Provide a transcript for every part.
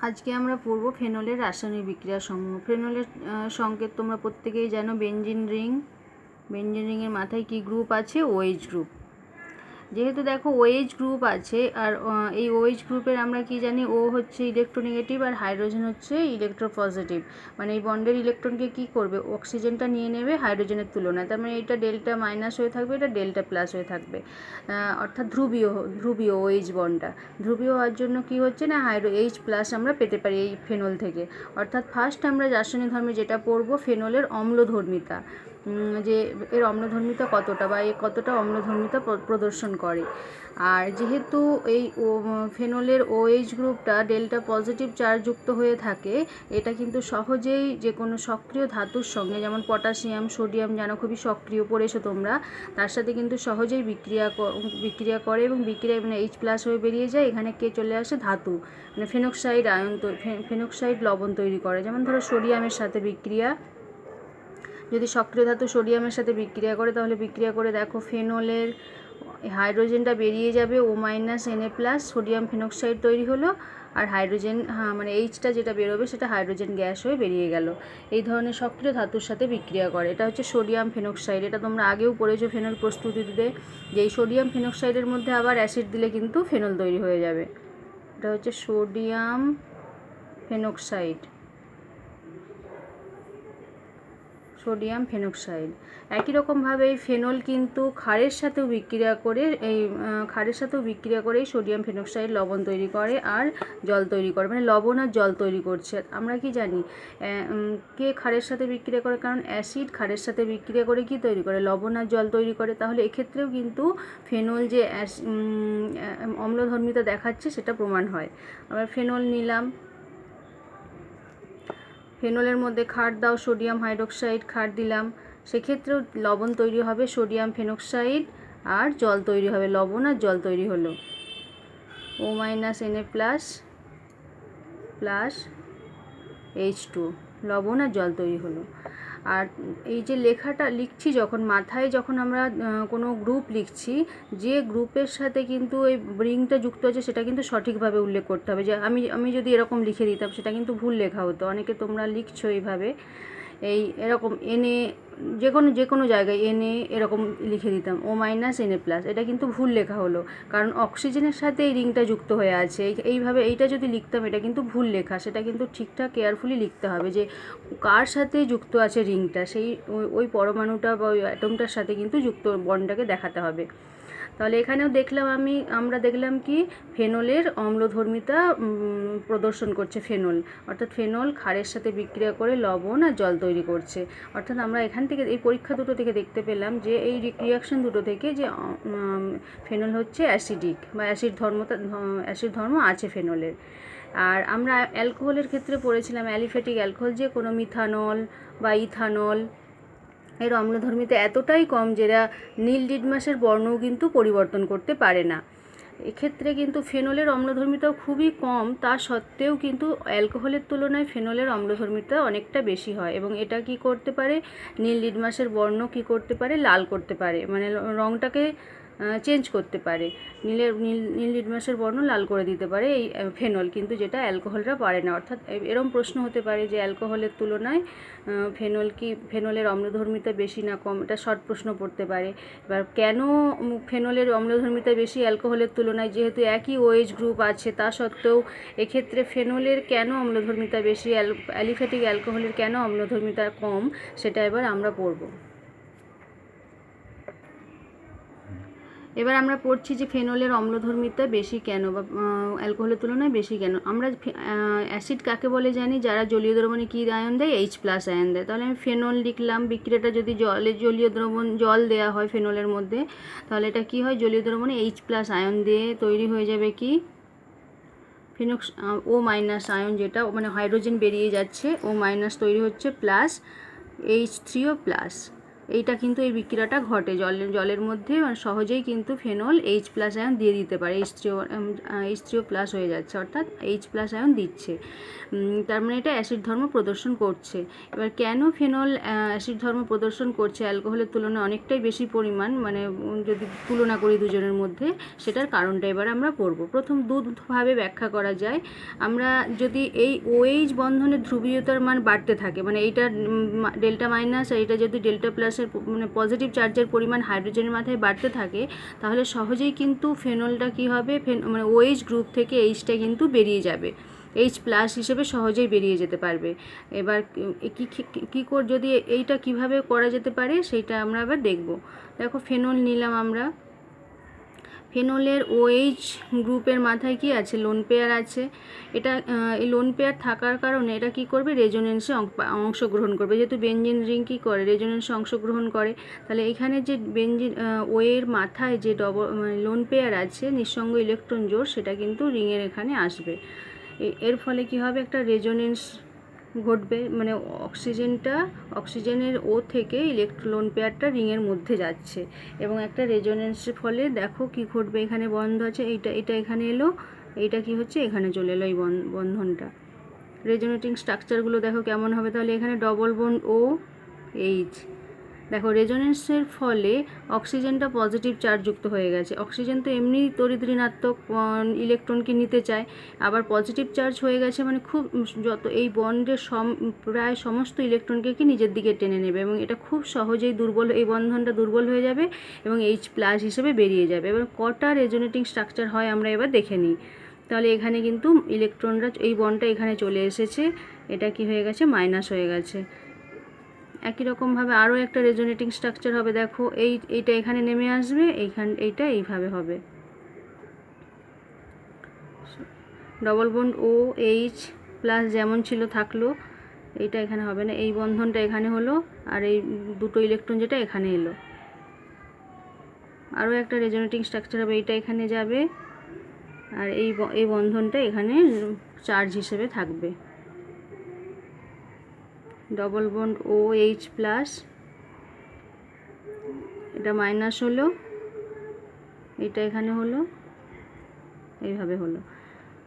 আজকে আমরা পড়ব ফেনলের রাসায়নিক বিক্রিয়া সমূহ। ফেনলের সংকেত তোমরা প্রত্যেকেই জানো, বেনজিন রিং। বেনজিন রিংয়ের মাথায় কি গ্রুপ আছে? OH group. যেহেতু দেখো OH গ্রুপ আছে, আর এই OH গ্রুপের আমরা কি জানি, ও হচ্ছে ইলেকট্রোনেগেটিভ আর হাইড্রোজেন হচ্ছে ইলেকট্রোপজিটিভ। মানে এই বন্ডের ইলেকট্রনকে কি করবে? অক্সিজেনটা নিয়ে নেবে হাইড্রোজেনের তুলনায়। তার মানে এটা ডেল্টা মাইনাস হয়ে থাকবে, এটা ডেল্টা প্লাস হয়ে থাকবে, অর্থাৎ ধ্রুবীয় OH বন্ডটা। ধ্রুবীয় হওয়ার জন্য কি হচ্ছে না, H প্লাস আমরা পেতে পারি এই ফেনল থেকে। অর্থাৎ ফার্স্ট আমরা রাসায়নিক ধর্মে যেটা পড়বো, ফেনলের অম্লধর্মিতা, যে এর অম্লধর্মিতা কতটা, বা এ কতটা অম্লধর্মিতা প্রদর্শন করে। আর যেহেতু এই ফেনলের OH গ্রুপটা ডেল্টা পজিটিভ চার্জযুক্ত হয়ে থাকে, এটা কিন্তু সহজেই যে কোনো সক্রিয় ধাতুর সঙ্গে, যেমন পটাশিয়াম, সোডিয়াম জানো খুবই সক্রিয়, পড়েছো তোমরা, তার সাথে কিন্তু সহজেই বিক্রিয়া করে এবং বিক্রিয়া মানে H প্লাস হয়ে বেরিয়ে যায়। এখানে কে চলে আসে? ধাতু, মানে ফেনক্সাইড আয়ন, ফেনক্সাইড লবণ তৈরি করে। যেমন ধরো সোডিয়ামের সাথে বিক্রিয়া, যদি সক্রিয় ধাতু সোডিয়ামের সাথে বিক্রিয়া করে, তাহলে বিক্রিয়া করে দেখো ফেনলের হাইড্রোজেনটা বেরিয়ে যাবে, O-Na+, সোডিয়াম ফেনক্সাইড তৈরি হলো, আর হাইড্রোজেন মানে Hটা যেটা বেরোবে সেটা হাইড্রোজেন গ্যাস হয়ে বেরিয়ে গেল। এই ধরনের সক্রিয় ধাতুর সাথে বিক্রিয়া করে। এটা হচ্ছে সোডিয়াম ফেনক্সাইড। এটা তোমরা আগেও পড়েছো ফেনল প্রস্তুতিতে, যে এই সোডিয়াম ফেনক্সাইডের মধ্যে আবার অ্যাসিড দিলে কিন্তু ফেনল তৈরি হয়ে যাবে। এটা হচ্ছে সোডিয়াম ফেনক্সাইড, সোডিয়াম ফেনক্সাইড। একই রকমভাবে এই ফেনল কিন্তু ক্ষারের সাথেও বিক্রিয়া করে, এই সোডিয়াম ফেনক্সাইড লবণ তৈরি করে আর জল তৈরি করে, মানে লবণ আর জল তৈরি করছে। আমরা কি জানি কে ক্ষারের সাথে বিক্রিয়া করে? কারণ অ্যাসিড ক্ষারের সাথে বিক্রিয়া করে কি তৈরি করে? লবণ আর জল তৈরি করে। তাহলে এক্ষেত্রেও কিন্তু ফেনল যে অম্লধর্মিতা দেখাচ্ছে সেটা প্রমাণ হয়। আবার ফেনল নিলাম, ফেনলের মধ্যে ক্ষার দাও, সোডিয়াম হাইড্রোক্সাইড, ক্ষার দিলাম, সেক্ষেত্রেও লবণ তৈরি হবে, সোডিয়াম ফেনক্সাইড, আর জল তৈরি হবে, লবণ আর জল তৈরি হলো, O-Na++H2, লবণ আর জল তৈরি হলো। আর এই যে লেখাটা লিখছি, যখন মাথায় যখন আমরা কোনো গ্রুপ লিখছি, যে গ্রুপের সাথে কিন্তু এই রিংটা যুক্ত আছে সেটা কিন্তু সঠিকভাবে উল্লেখ করতে হবে। যে আমি যদি এরকম লিখে দিতাম সেটা কিন্তু ভুল লেখা হতো। অনেকে তোমরা লিখছো এইভাবে, এরকম Na, যে কোনো জায়গায় Na এরকম লিখে দিতাম, O-Na+, এটা কিন্তু ভুল লেখা হলো, কারণ অক্সিজেনের সাথে এই রিংটা যুক্ত হয়ে আছে। এইভাবে এইটা যদি লিখতাম, এটা কিন্তু ভুল লেখা। সেটা কিন্তু ঠিকঠাক কেয়ারফুলি লিখতে হবে, যে কার সাথে যুক্ত আছে রিংটা, সেই ওই পরমাণুটা বা ওই অ্যাটমটার সাথে কিন্তু যুক্ত বন্ডটাকে দেখাতে হবে। তাহলে এখানেও আমরা দেখলাম কি, ফেনলের অম্লধর্মিতা প্রদর্শন করছে ফেনল, অর্থাৎ ফেনল ক্ষারের সাথে বিক্রিয়া করে লবণ আর জল তৈরি করছে। অর্থাৎ আমরা এখান থেকে, এই পরীক্ষা দুটো থেকে দেখতে পেলাম যে এই রিয়াকশন দুটো থেকে যে ফেনল হচ্ছে অ্যাসিডিক, বা অ্যাসিড ধর্ম আছে ফেনলের। আর আমরা অ্যালকোহলের ক্ষেত্রে পড়েছিলাম অ্যালিফ্যাটিক অ্যালকোহল, যে কোনো মিথানল বা ইথানল, এর অম্লধর্মিতা এতটাই কম যেটা নীল লিটমাসের বর্ণও কিন্তু পরিবর্তন করতে পারে না। এক্ষেত্রে কিন্তু ফেনলের অম্লধর্মিতাও খুবই কম, তা সত্ত্বেও কিন্তু অ্যালকোহলের তুলনায় ফেনলের অম্লধর্মিতা অনেকটা বেশি হয়, এবং এটা কি করতে পারে? নীল লিটমাসের বর্ণ কি করতে পারে? লাল করতে পারে, মানে রঙটাকে চেঞ্জ করতে পারে। নীল লিটমাসের বর্ণ লাল করে দিতে পারে এই ফেনল, কিন্তু যেটা অ্যালকোহলরা পারে না। অর্থাৎ এরকম প্রশ্ন হতে পারে যে অ্যালকোহলের তুলনায় ফেনলের অম্লধর্মিতা বেশি না কম, এটা শর্ট প্রশ্ন পড়তে পারে। এবার কেন ফেনলের অম্লধর্মিতা বেশি অ্যালকোহলের তুলনায়? যেহেতু একই OH গ্রুপ আছে, তা সত্ত্বেও এক্ষেত্রে ফেনলের কেন অম্লধর্মিতা বেশি, অ্যালিফ্যাটিক অ্যালকোহলের কেন অম্লধর্মিতা কম, সেটা এবার আমরা পড়ব। এবার আমরা পড়ছি যে ফেনলের অম্লধর্মিতা বেশি কেন, বা অ্যালকোহলের তুলনায় বেশি কেন। আমরা অ্যাসিড কাকে বলে জানি? যারা জলীয় দ্রবণে কী আয়ন দেয়? H+ আয়ন দেয়। তাহলে আমি ফেনল লিখলাম, বিক্রিয়াটা যদি জলীয় দ্রবণ, জল দেওয়া হয় ফেনলের মধ্যে, তাহলে এটা কি হয়? জলীয় দ্রবণে H+ আয়ন দিয়ে তৈরি হয়ে যাবে কি? O- আয়ন, যেটা মানে হাইড্রোজেন বেরিয়ে যাচ্ছে, O- তৈরি হচ্ছে, প্লাস H3O+, এইটা কিন্তু এই বিক্রিয়াটা ঘটে জলের মধ্যে, মানে সহজেই কিন্তু ফেনল H+ আয়ন দিয়ে দিতে পারে। H3O+ হয়ে যাচ্ছে, অর্থাৎ H+ আয়ন দিচ্ছে। তার মানে এটা অ্যাসিড ধর্ম প্রদর্শন করছে। এবার কেন ফেনল অ্যাসিড ধর্ম প্রদর্শন করছে অ্যালকোহলের তুলনায় অনেকটাই বেশি পরিমাণ, মানে যদি তুলনা করি দুজনের মধ্যে, সেটার কারণটা এবার আমরা পড়ব। প্রথম দুভাবে ব্যাখ্যা করা যায়। আমরা যদি এই OH বন্ধনের ধ্রুবীয়তার মান বাড়তে থাকে, মানে এইটা ডেল্টা মাইনাস আর এটা যদি ডেল্টা প্লাসের মানে পজিটিভ চার্জের পরিমাণ হাইড্রোজেনের মাথায় বাড়তে থাকে, তাহলে সহজেই কিন্তু ফেনলটা কী হবে, মানে OH গ্রুপ থেকে Hটা কিন্তু বেরিয়ে যাবে, H+ হিসেবে সহজেই বেরিয়ে যেতে পারবে। এবার কী করে যদি এইটা কিভাবে করা যেতে পারে সেইটা আমরা আবার দেখব। দেখো ফেনল নিলাম আমরা, ফেনলের OH গ্রুপের মাথায় কি আছে, লোন পেয়ার আছে। এটা এই লোন পেয়ার থাকার কারণে এটা কি করবে, রেজোনেন্সে অংশগ্রহণ করবে। যেহেতু বেনজিন রিং কী করে, রেজোনেন্সে অংশগ্রহণ করে, তাহলে এখানে যে বেনজিন ওয়ের মাথায় যে লোন পেয়ার আছে নিঃসঙ্গ ইলেকট্রন জোড়, সেটা কিন্তু রিংয়ের এখানে আসবে। এর ফলে কি হবে, একটা রেজোনেন্স ঘটবে, মানে অক্সিজেনের ও থেকে লোন পেয়ারটা রিংয়ের মধ্যে যাচ্ছে, এবং একটা রেজোনেন্সের ফলে দেখো কি ঘটবে, এখানে বন্ধ আছে, এটা এখানে এলো, এইটা কি হচ্ছে, এখানে চলে এলো এই বন্ধনটা। রেজোনেটিং স্ট্রাকচারগুলো দেখো কেমন হবে, তাহলে এখানে ডবল বন্ড OH। দেখো রেজোনেন্সের ফলে অক্সিজেনটা পজিটিভ চার্জযুক্ত হয়ে গেছে। অক্সিজেন তো এমনি তড়িৎ ঋণাত্মক ইলেকট্রনকে নিতে চায়, আবার পজিটিভ চার্জ হয়ে গেছে মানে খুব যত এই বন্ডের প্রায় সমস্ত ইলেকট্রনকে কি নিজের দিকে টেনে নেবে, এবং এটা খুব সহজেই এই বন্ধনটা দুর্বল হয়ে যাবে এবং H+ হিসেবে বেরিয়ে যাবে। এবার কটা রেজোনেটিং স্ট্রাকচার হয় আমরা এবার দেখে নিই। তাহলে এখানে কিন্তু ইলেকট্রনরা, এই বন্ডটা এখানে চলে এসেছে, এটা কি হয়ে গেছে, মাইনাস হয়ে গেছে। একই রকমভাবে আরও একটা রেজোনেটিং স্ট্রাকচার হবে, দেখো এইটা এখানে নেমে আসবে, এইটা এইভাবে হবে, ডবল বন্ড OH+ যেমন ছিল থাকলো, এইটা এখানে হবে না, এই বন্ধনটা এখানে হলো, আর এই দুটো ইলেকট্রন যেটা এখানে এলো। আরও একটা রেজোনেটিং স্ট্রাকচার হবে, এইটা এখানে যাবে, আর এই বন্ধনটা এখানে চার্জ হিসেবে থাকবে, ডবল বন্ড OH+, এটা মাইনাস হলো, এটা এখানে হলো, এইভাবে হলো।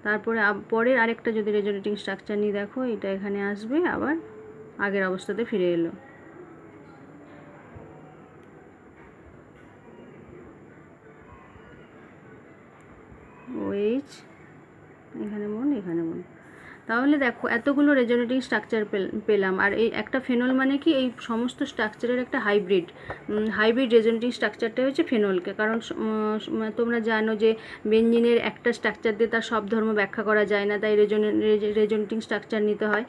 তারপরে পরের আরেকটা যদি রেজোনেটিং স্ট্রাকচার নিয়ে দেখো, এটা এখানে আসবে, আবার আগের অবস্থাতে ফিরে এলো। OH এখানে এখানে তাহলে দেখো এতগুলো রেজোনেটিং স্ট্রাকচার পেলাম। আর এই একটা ফেনল মানে কি, এই সমস্ত স্ট্রাকচারের একটা হাইব্রিড রেজোনেটিং স্ট্রাকচারটাই হচ্ছে ফেনলকে। কারণ তোমরা জানো যে বেনজিনের একটা স্ট্রাকচার দিয়ে তার সব ধর্ম ব্যাখ্যা করা যায় না, তাই রেজোনেটিং স্ট্রাকচার নিতে হয়।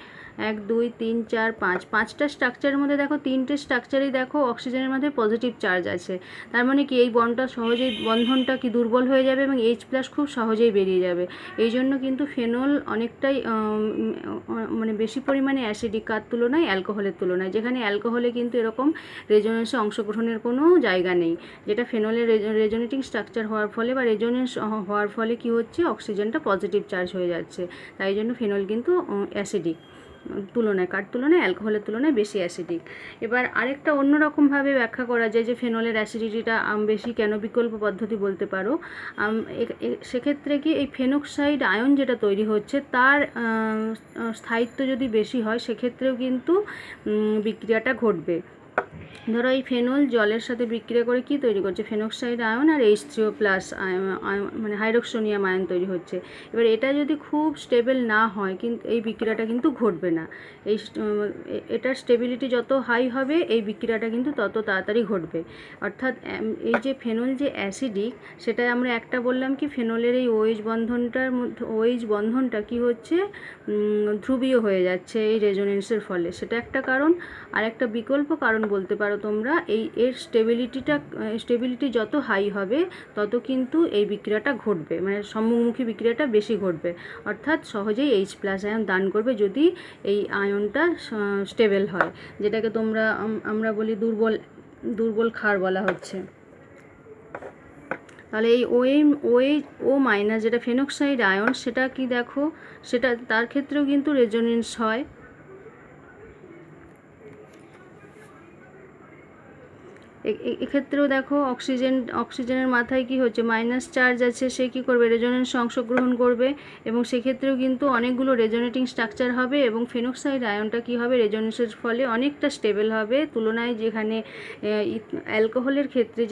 1 2 3 4 5 5টা স্ট্রাকচারের মধ্যে দেখো 3টে স্ট্রাকচারেই দেখো অক্সিজেনের মধ্যে পজিটিভ চার্জ আছে। তার মানে কি এই বন্ধনটা কি দুর্বল হয়ে যাবে এবং H+ খুব সহজেই বেরিয়ে যাবে। এই জন্য কিন্তু ফেনল অনেকটাই মানে বেশি পরিমাণে অ্যাসিডিক কার তুলনায়, অ্যালকোহলের তুলনায়। যেখানে অ্যালকোহলে কিন্তু এরকম রেজোনেন্সে অংশগ্রহণের কোনো জায়গা নেই, যেটা ফেনলের রেজোনেটিং স্ট্রাকচার হওয়ার ফলে বা রেজোনেন্স হওয়ার ফলে কি হচ্ছে, অক্সিজেনটা পজিটিভ চার্জ হয়ে যাচ্ছে। তাই জন্য ফেনল কিন্তু অ্যাসিডিক কার তুলনায় অ্যালকোহলের তুলনায় বেশি অ্যাসিডিক। এবার আরেকটা অন্যরকমভাবে ব্যাখ্যা করা যায় যে ফেনলের অ্যাসিডিটিটা বেশি কেন, বিকল্প পদ্ধতি বলতে পারো। সেক্ষেত্রে কি, এই ফেনক্সাইড আয়ন যেটা তৈরি হচ্ছে তার স্থায়িত্ব যদি বেশি হয়, সেক্ষেত্রেও কিন্তু বিক্রিয়াটা ঘটবে। ধরো এই ফেনল জলের সাথে বিক্রিয়া করে কি তৈরি করছে, ফেনক্সাইড আয়ন আর H3O+ মানে হাইড্রোক্সোনিয়াম আয়ন তৈরি হচ্ছে। এবার এটা যদি খুব স্টেবল না হয়, কিন্তু এই বিক্রিয়াটা কিন্তু ঘটবে না। এটার স্টেবিলিটি যত হাই হবে, এই বিক্রিয়াটা কিন্তু তত তাড়াতাড়ি ঘটবে। অর্থাৎ এই যে ফেনল যে অ্যাসিডিক, সেটা আমরা একটা বললাম কি, ফেনলের এই OH বন্ধনটা কি হচ্ছে, ধ্রুবীয় হয়ে যাচ্ছে এই রেজোনেন্সের ফলে, সেটা একটা কারণ। আর একটা বিকল্প কারণ বলতে পারো তোমরা, এর স্টেবিলিটি যত হাই হবে তত কিন্তু এই বিক্রিয়াটা ঘটবে, মানে সম্মুখমুখী বিক্রিয়াটা বেশি ঘটবে, অর্থাৎ সহজেই H+ আয়ন দান করবে যদি এই আয়নটা স্টেবল হয়, যেটাকে আমরা বলি দুর্বল ক্ষার বলা হচ্ছে। তাহলে এই OH যেটা ফেনক্সাইড আয়ন, সেটা কি দেখো, সেটা তার ক্ষেত্রেও কিন্তু রেজোনেন্স হয়। এক্ষেত্রেও দেখো অক্সিজেনের মাথায় কি হচ্ছে, মাইনাস চার্জ আছে, সে কী করবে, রেজোনেন্স অংশগ্রহণ করবে এবং সেক্ষেত্রেও কিন্তু অনেকগুলো রেজোনেটিং স্ট্রাকচার হবে এবং ফেনক্সাইড আয়নটা কী হবে, রেজোনেন্সের ফলে অনেকটা স্টেবল হবে তুলনায় যেখানে অ্যালকোহলের ক্ষেত্রে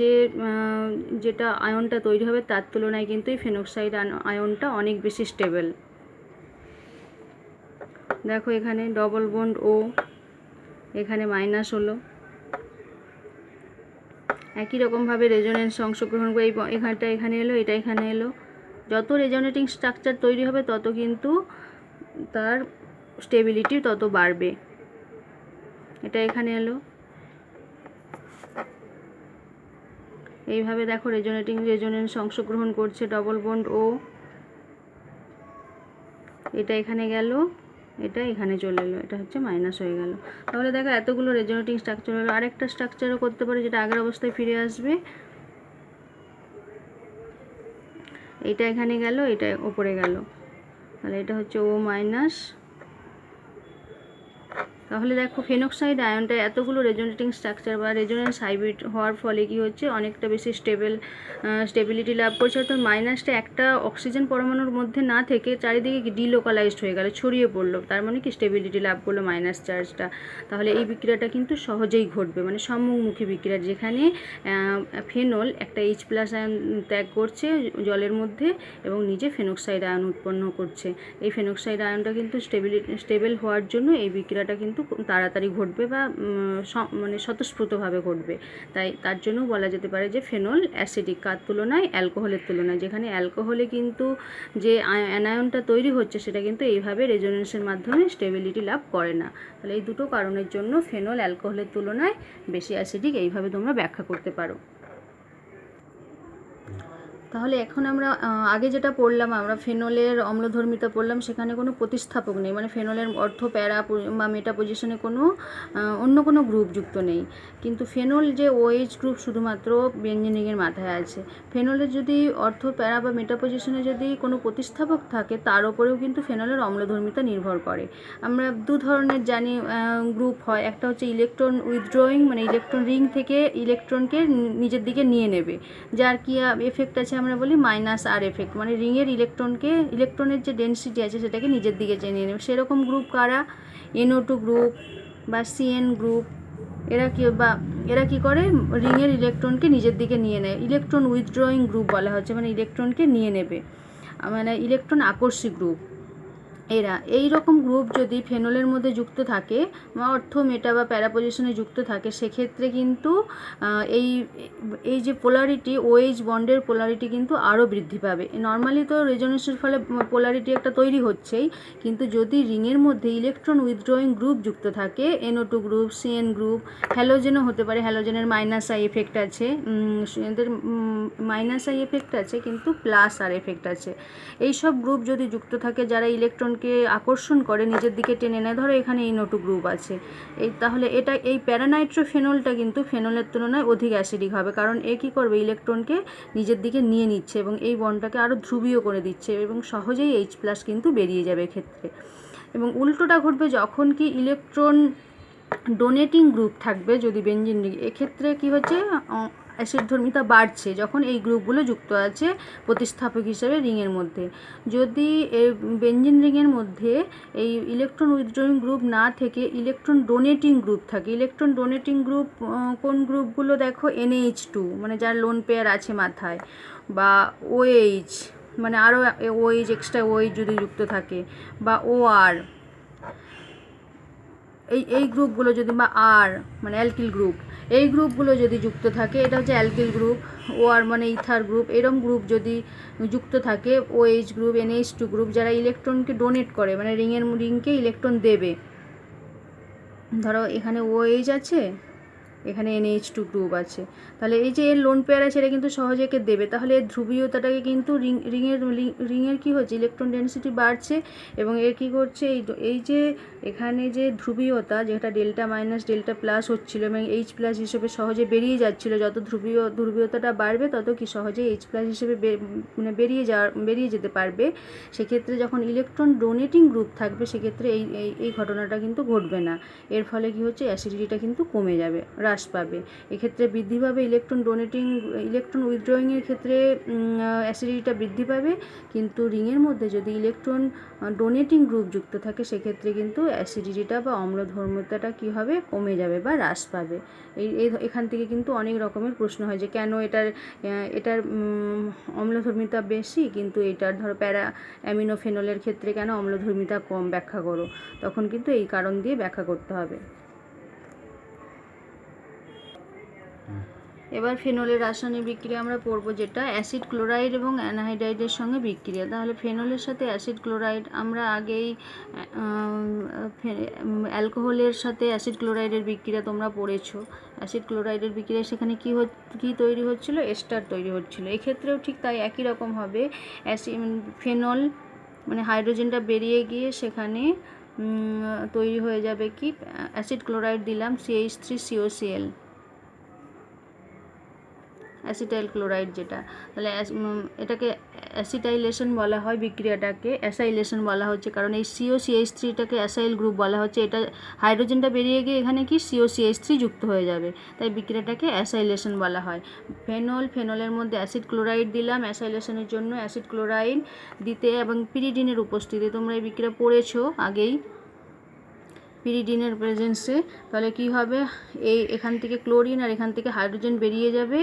যেটা আয়নটা তৈরি হবে তার তুলনায় কিন্তু এই ফেনক্সাইড আয়নটা অনেক বেশি স্টেবল। দেখো এখানে ডবল বন্ড ও, এখানে মাইনাস হলো, একই রকমভাবে রেজোনেন্স অংশগ্রহণ করে এখানটা এখানে এলো, এটা এখানে এলো। যত রেজোনেটিং স্ট্রাকচার তৈরি হবে তত কিন্তু তার স্টেবিলিটি তত বাড়বে। এটা এখানে এলো, এইভাবে দেখো রেজোনেন্স অংশগ্রহণ করছে ডবল বন্ড ও, এটা এখানে গেল, এটা এখানে চলে এলো, এটা হচ্ছে মাইনাস হয়ে গেল। তাহলে দেখো এতগুলো রেজোনেটিং স্ট্রাকচার হলো। আরেকটা স্ট্রাকচারও করতে পারে যেটা আগের অবস্থায় ফিরে আসবে, এটা এখানে গেল, এটা ওপরে গেল, তাহলে এটা হচ্ছে ও মাইনাস। তাহলে দেখো ফেনক্সাইড আয়নটা এতগুলো রেজোনেটিং স্ট্রাকচার বা রেজোনেন্স হাইব্রিড হওয়ার ফলে কি হচ্ছে, অনেকটা বেশি স্টেবিলিটি লাভ করছে। অর্থাৎ মাইনাসটা একটা অক্সিজেন পরমাণুর মধ্যে না থেকে চারিদিকে ডিলোকালাইজড হয়ে গেল, ছড়িয়ে পড়লো, তার মানে কি স্টেবিলিটি লাভ করলো মাইনাস চার্জটা। তাহলে এই বিক্রিয়াটা কিন্তু সহজেই ঘটবে, মানে সম্মুখমুখী বিক্রিয়া, যেখানে ফেনল একটা H+ আয়ন ত্যাগ করছে জলের মধ্যে এবং নিজে ফেনক্সাইড আয়ন উৎপন্ন করছে। এই ফেনক্সাইড আয়নটা কিন্তু স্টেবল হওয়ার জন্য এই বিক্রিয়াটা কিন্তু তাড়াতাড়ি ঘটবে বা মানে স্বতঃস্ফূর্তভাবে ঘটবে। তাই তার জন্য বলা যেতে পারে যে ফেনল অ্যাসিডিক, কার তুলনায়, অ্যালকোহলের তুলনায়। যেখানে অ্যালকোহলে কিন্তু যে অ্যানায়নটা তৈরি হচ্ছে সেটা কিন্তু এইভাবে রেজোনেন্সের মাধ্যমে স্টেবিলিটি লাভ করে না। তাহলে এই দুটো কারণের জন্য ফেনল অ্যালকোহলের তুলনায় বেশি অ্যাসিডিক, এইভাবে তোমরা ব্যাখ্যা করতে পারো। তাহলে এখন আমরা আগে যেটা পড়লাম, আমরা ফেনলের অম্লধর্মিতা পড়লাম, সেখানে কোনো প্রতিস্থাপক নেই, মানে ফেনলের অর্থ প্যারা বা মেটা পজিশনে কোনো অন্য কোনো গ্রুপ যুক্ত নেই। কিন্তু ফেনল যে OH গ্রুপ শুধুমাত্র বেঞ্জিন রিংয়ের মাথায় আছে। ফেনলের যদি অর্থ প্যারা বা মেটা পজিশনে যদি কোনো প্রতিস্থাপক থাকে তার উপরেও কিন্তু ফেনলের অম্লধর্মিতা নির্ভর করে। আমরা দু ধরনের জানি গ্রুপ হয়, একটা হচ্ছে ইলেকট্রন উইথড্রয়িং, মানে ইলেকট্রন রিং থেকে ইলেকট্রনকে নিজের দিকে নিয়ে নেবে, যার কি এফেক্ট আছে আমরা বলি -R এফেক্ট, মানে রিংয়ের ইলেকট্রনের যে ডেনসিটি আছে সেটাকে নিজের দিকে নিয়ে নেবে। সেরকম গ্রুপ কারা, NO2 গ্রুপ বা CN গ্রুপ, এরা কি করে, রিংয়ের ইলেকট্রনকে নিজের দিকে নিয়ে নেয়। ইলেকট্রন উইথড্রয়িং গ্রুপ বলা হচ্ছে, মানে ইলেকট্রনকে নিয়ে নেবে, মানে ইলেকট্রন আকর্ষী গ্রুপ। এরা এই রকম গ্রুপ যদি ফেনলের মধ্যে যুক্ত থাকে বা অর্থ মেটা বা প্যারা পজিশনে যুক্ত থাকে, সেক্ষেত্রে কিন্তু এই যে পোলারিটি, OH বন্ডের পোলারিটি কিন্তু আরও বৃদ্ধি পাবে। নর্মালি তো রেজোনেন্সের ফলে পোলারিটি একটা তৈরি হচ্ছেই, কিন্তু যদি রিংয়ের মধ্যে ইলেকট্রন উইথড্রয়িং গ্রুপ যুক্ত থাকে, NO2 গ্রুপ, CN গ্রুপ, হ্যালোজেনও হতে পারে, হ্যালোজেনের -I এফেক্ট আছে, এদের -I এফেক্ট আছে কিন্তু +R এফেক্ট আছে। এইসব গ্রুপ যদি যুক্ত থাকে যারা ইলেকট্রনকে আকর্ষণ করে, নিজের দিকে টেনে নেয়, ধরো এখানে NO2 গ্রুপ আছে, তাহলে এই প্যারানাইট্রোফেনলটা কিন্তু ফেনলের তুলনায় অধিক অ্যাসিডিক হবে, কারণ কী করবে, ইলেকট্রনকে নিজের দিকে নিয়ে নিচ্ছে এবং এই বন্ডটাকে আরও ধ্রুবীয় করে দিচ্ছে এবং সহজেই H+ কিন্তু বেরিয়ে যাবে এক্ষেত্রে। এবং উল্টোটা ঘটবে যখন কি ইলেকট্রন ডোনেটিং গ্রুপ থাকবে, যদি বেঞ্জিন রিং, এক্ষেত্রে কী হচ্ছে, অ্যাসিড ধর্মিতা বাড়ছে যখন এই গ্রুপগুলো যুক্ত আছে প্রতিস্থাপক হিসেবে রিংয়ের মধ্যে। যদি বেঞ্জিন রিংয়ের মধ্যে এই ইলেকট্রন উইথড্রয়িং গ্রুপ না থেকে ইলেকট্রন ডোনেটিং গ্রুপ থাকে, ইলেকট্রন ডোনেটিং গ্রুপ কোন গ্রুপগুলো দেখো, NH2, মানে যার লোন পেয়ার আছে মাথায়, বা OH, মানে আরও OH এক্সট্রা OH যদি যুক্ত থাকে, বা OR, এই গ্রুপগুলো যদি, বা R মানে অ্যালকিল গ্রুপ, এই গ্রুপগুলো যদি যুক্ত থাকে, এটা হচ্ছে অ্যালকিল গ্রুপ, OR মানে ইথার গ্রুপ, এরম গ্রুপ যদি যুক্ত থাকে, OH গ্রুপ, NH2 গ্রুপ, যারা ইলেকট্রনকে ডোনেট করে, মানে রিংকে ইলেকট্রন দেবে, ধরো এখানে OH আছে, এখানে NH2 গ্রুপ আছে, তাহলে এই যে এর লোন পেয়ার আছে এটা কিন্তু সহজে একে দেবে, তাহলে এর ধ্রুবীয়তাটাকে কিন্তু রিংয়ের কী হচ্ছে, ইলেকট্রন ডেনসিটি বাড়ছে এবং এর কী করছে, এই যে এখানে যে ধ্রুবীয়তা, যেটা ডেল্টা মাইনাস ডেল্টা প্লাস হচ্ছিল এবং H+ হিসেবে সহজে বেরিয়ে যাচ্ছিল, যত ধ্রুবীয়তাটা বাড়বে তত কি সহজে H+ হিসেবে মানে বেরিয়ে যেতে পারবে। সেক্ষেত্রে যখন ইলেকট্রন ডোনেটিং গ্রুপ থাকবে সেক্ষেত্রে এই ঘটনাটা কিন্তু ঘটবে না। এর ফলে কি হচ্ছে, অ্যাসিডিটিটা কিন্তু কমে যাবে, হ্রাস পাবে। এক্ষেত্রে বৃদ্ধি পাবে ইলেকট্রন উইথড্রয়িংয়ের ক্ষেত্রে অ্যাসিডিটিটা বৃদ্ধি পাবে, কিন্তু রিংয়ের মধ্যে যদি ইলেকট্রন ডোনেটিং গ্রুপ যুক্ত থাকে সেক্ষেত্রে কিন্তু অ্যাসিডিটিটা বা অম্লধর্মিতাটা কী হবে, কমে যাবে বা হ্রাস পাবে। এখান থেকে কিন্তু অনেক রকমের প্রশ্ন হয় যে কেন এটার অম্লধর্মিতা বেশি কিন্তু এটার ধরো অ্যামিনোফেনলের ক্ষেত্রে কেন অম্লধর্মিতা কম, ব্যাখ্যা করো। তখন কিন্তু এই কারণ দিয়ে ব্যাখ্যা করতে হবে। এবার ফেনলের রাসায়নিক বিক্রিয়া আমরা পড়ব, যেটা অ্যাসিড ক্লোরাইড এবং অ্যানহাইড্রাইডের সঙ্গে বিক্রিয়া। তাহলে ফেনলের সাথে অ্যাসিড ক্লোরাইড আমরা আগেই অ্যালকোহলের সাথে অ্যাসিড ক্লোরাইডের বিক্রিয়া তোমরা পড়েছো। অ্যাসিড ক্লোরাইডের বিক্রিয়া সেখানে কী তৈরি হচ্ছিল, এস্টার তৈরি হচ্ছিল। এক্ষেত্রেও ঠিক তাই একই রকম হবে। ফেনল মানে হাইড্রোজেনটা বেরিয়ে গিয়ে সেখানে তৈরি হয়ে যাবে কি, অ্যাসিড ক্লোরাইড দিলাম CH3COCl, অ্যাসিটাইল ক্লোরাইড যেটা। তাহলে এটাকে অ্যাসিটাইলেশন বলা হয়, বিক্রিয়াটাকে অ্যাসাইলেশন বলা হচ্ছে, কারণ এই COCH3টাকে অ্যাসাইল গ্রুপ বলা হচ্ছে। এটা হাইড্রোজেনটা বেরিয়ে গিয়ে এখানে কি COCH3 যুক্ত হয়ে যাবে, তাই বিক্রিয়াটাকে অ্যাসাইলেশন বলা হয়। ফেনলের মধ্যে অ্যাসিড ক্লোরাইড দিলাম অ্যাসাইলেশনের জন্য, অ্যাসিড ক্লোরাইড দিতে এবং পিরিডিনের উপস্থিতি, তোমরা এই বিক্রিয়া পড়েছো আগেই পিরিডিনের প্রেজেন্সে। তাহলে কি হবে, এখান থেকে ক্লোরিন আর এখান থেকে হাইড্রোজেন বেরিয়ে যাবে,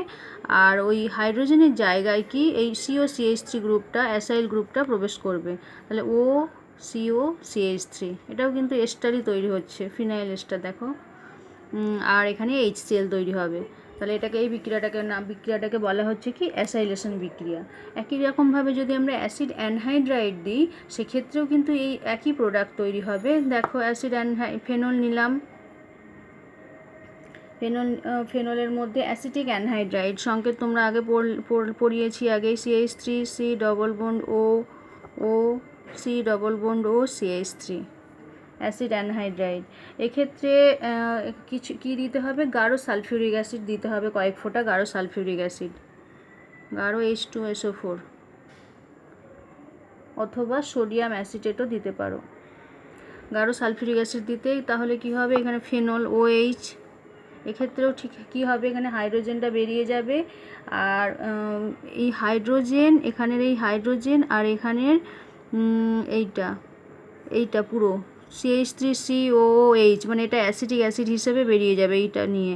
আর ওই হাইড্রোজেনের জায়গায় কি এই COCH3 গ্রুপটা, অ্যাসাইল গ্রুপটা প্রবেশ করবে। তাহলে OCOCH3, এটাও কিন্তু এস্টারই তৈরি হচ্ছে, ফিনাইল এস্টার দেখো, আর এখানে HCl তৈরি হবে। তাহলে এই বিক্রিয়াটাকে বলা হচ্ছে কি, অ্যাসাইলেশন বিক্রিয়া। একই রকমভাবে যদি আমরা অ্যাসিড অ্যানহাইড্রাইড দিই সেক্ষেত্রেও কিন্তু এই একই প্রোডাক্ট তৈরি হবে। দেখো ফেনল নিলাম, ফেনলের মধ্যে অ্যাসিটিক অ্যানহাইড্রাইড সংকেত তোমরা আগে পড়িয়েছি আগেই, CH3 C double bond O C double bond O CH3, acid anhydride. এক্ষেত্রে কী দিতে হবে, গাঢ় সালফিউরিক অ্যাসিড দিতে হবে, কয়েক ফোঁটা গাঢ় সালফিউরিক অ্যাসিড, গাঢ় H2SO4, অথবা সোডিয়াম অ্যাসিটেটও দিতে পারো। গাঢ় সালফিউরিক অ্যাসিড দিতেই তাহলে কি হবে, এখানে ফেনল OH, এক্ষেত্রেও ঠিক কী হবে, এখানে হাইড্রোজেনটা বেরিয়ে যাবে, আর এই হাইড্রোজেন, এখানের এই হাইড্রোজেন আর এখানের এইটা পুরো CH3COOH, মানে এটা অ্যাসিটিক অ্যাসিড হিসেবে বেরিয়ে যাবে। এইটা নিয়ে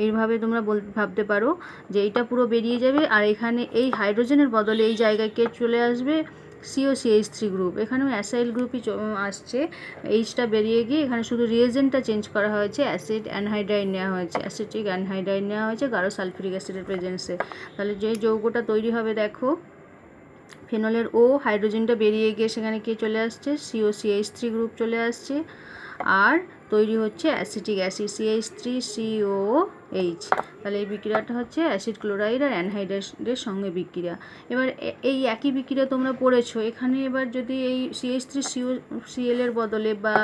এইভাবে তোমরা ভাবতে পারো যে এইটা পুরো বেরিয়ে যাবে, আর এখানে এই হাইড্রোজেনের বদলে এই জায়গায় কে চলে আসবে, COCH3 গ্রুপ। এখানেও অ্যাসাইল গ্রুপই আসছে, এইচটা বেরিয়ে গিয়ে এখানে শুধু রিয়েজেন্টটা চেঞ্জ করা হয়েছে, অ্যাসিড অ্যানহাইড্রাইড নেওয়া হয়েছে, অ্যাসিটিক অ্যানহাইড্রাইড নেওয়া হয়েছে গাঢ় সালফিউরিক অ্যাসিডের প্রেজেন্সে। তাহলে যে যৌগটা তৈরি হবে দেখো, ফেনলের O, হাইড্রোজেনটা বেরিয়ে গিয়ে সেখানে কে চলে আসছে, COCH3 গ্রুপ চলে আসছে, আর তৈরি হচ্ছে অ্যাসিটিক অ্যাসিড CH3COOH। তাহলে এই বিক্রিয়াটা হচ্ছে অ্যাসিড ক্লোরাইড আর অ্যানহাইড্রাইডের সঙ্গে বিক্রিয়া। এবার এই একই বিক্রিয়া তোমরা পড়েছো, এখানে এবার যদি এই CH3COCl এর বদলে বা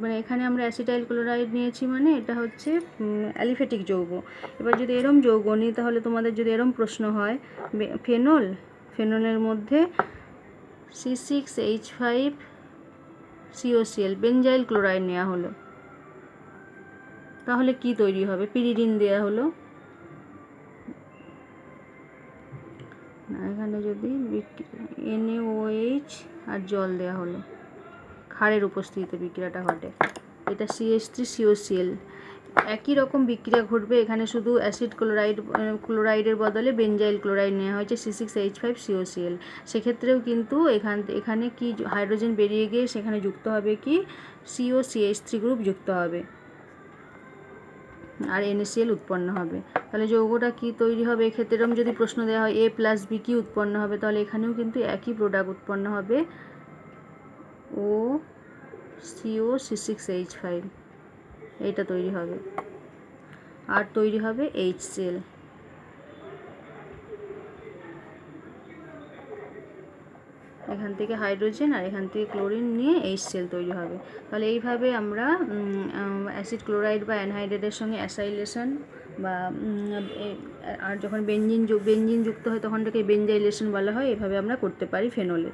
মানে এখানে আমরা অ্যাসিটাইল ক্লোরাইড নিয়েছি, মানে এটা হচ্ছে অ্যালিফেটিক যৌগ। এবার যদি এরম যৌগ নিই তাহলে তোমাদের যদি এরম প্রশ্ন হয়, ফেনলের মধ্যে C6H5COCl বেনজাইল ক্লোরাইড নেওয়া হলো, তাহলে কি তৈরি হবে, পিরিডিন দেওয়া হলো, এখানে যদি NaOH আর জল দেওয়া হলো, ক্ষারের উপস্থিতিতে বিক্রিয়াটা ঘটে, এটা CH3COCl। একই রকম বিক্রিয়া ঘটবে, এখানে শুধু অ্যাসিড ক্লোরাইডের বদলে বেনজাইল ক্লোরাইড নেওয়া হয়েছে C6H5COCl। সেক্ষেত্রেও কিন্তু এখানে কি হাইড্রোজেন বেরিয়ে গিয়ে সেখানে যুক্ত হবে কি, COCH3 গ্রুপ যুক্ত হবে, আর NaCl উৎপন্ন হবে। তাহলে যৌগটা কি তৈরি হবে, এক্ষেত্রে এরকম যদি প্রশ্ন দেওয়া হয় A+B কি উৎপন্ন হবে, তাহলে এখানেও কিন্তু একই প্রোডাক্ট উৎপন্ন হবে, OCO C6H5, এইটা তৈরি হবে, আর তৈরি হবে HCl। এখান থেকে হাইড্রোজেন আর এখান থেকে ক্লোরিন নিয়ে HCl তৈরি হবে। তাহলে এইভাবে আমরা অ্যাসিড ক্লোরাইড বা অ্যানহাইড্রাইডের সঙ্গে অ্যাসাইলেশন বা আর যখন বেনজিন যুক্ত হয় তখন এটাকে বেনজাইলেশন বলা হয়, এভাবে আমরা করতে পারি ফেনলে।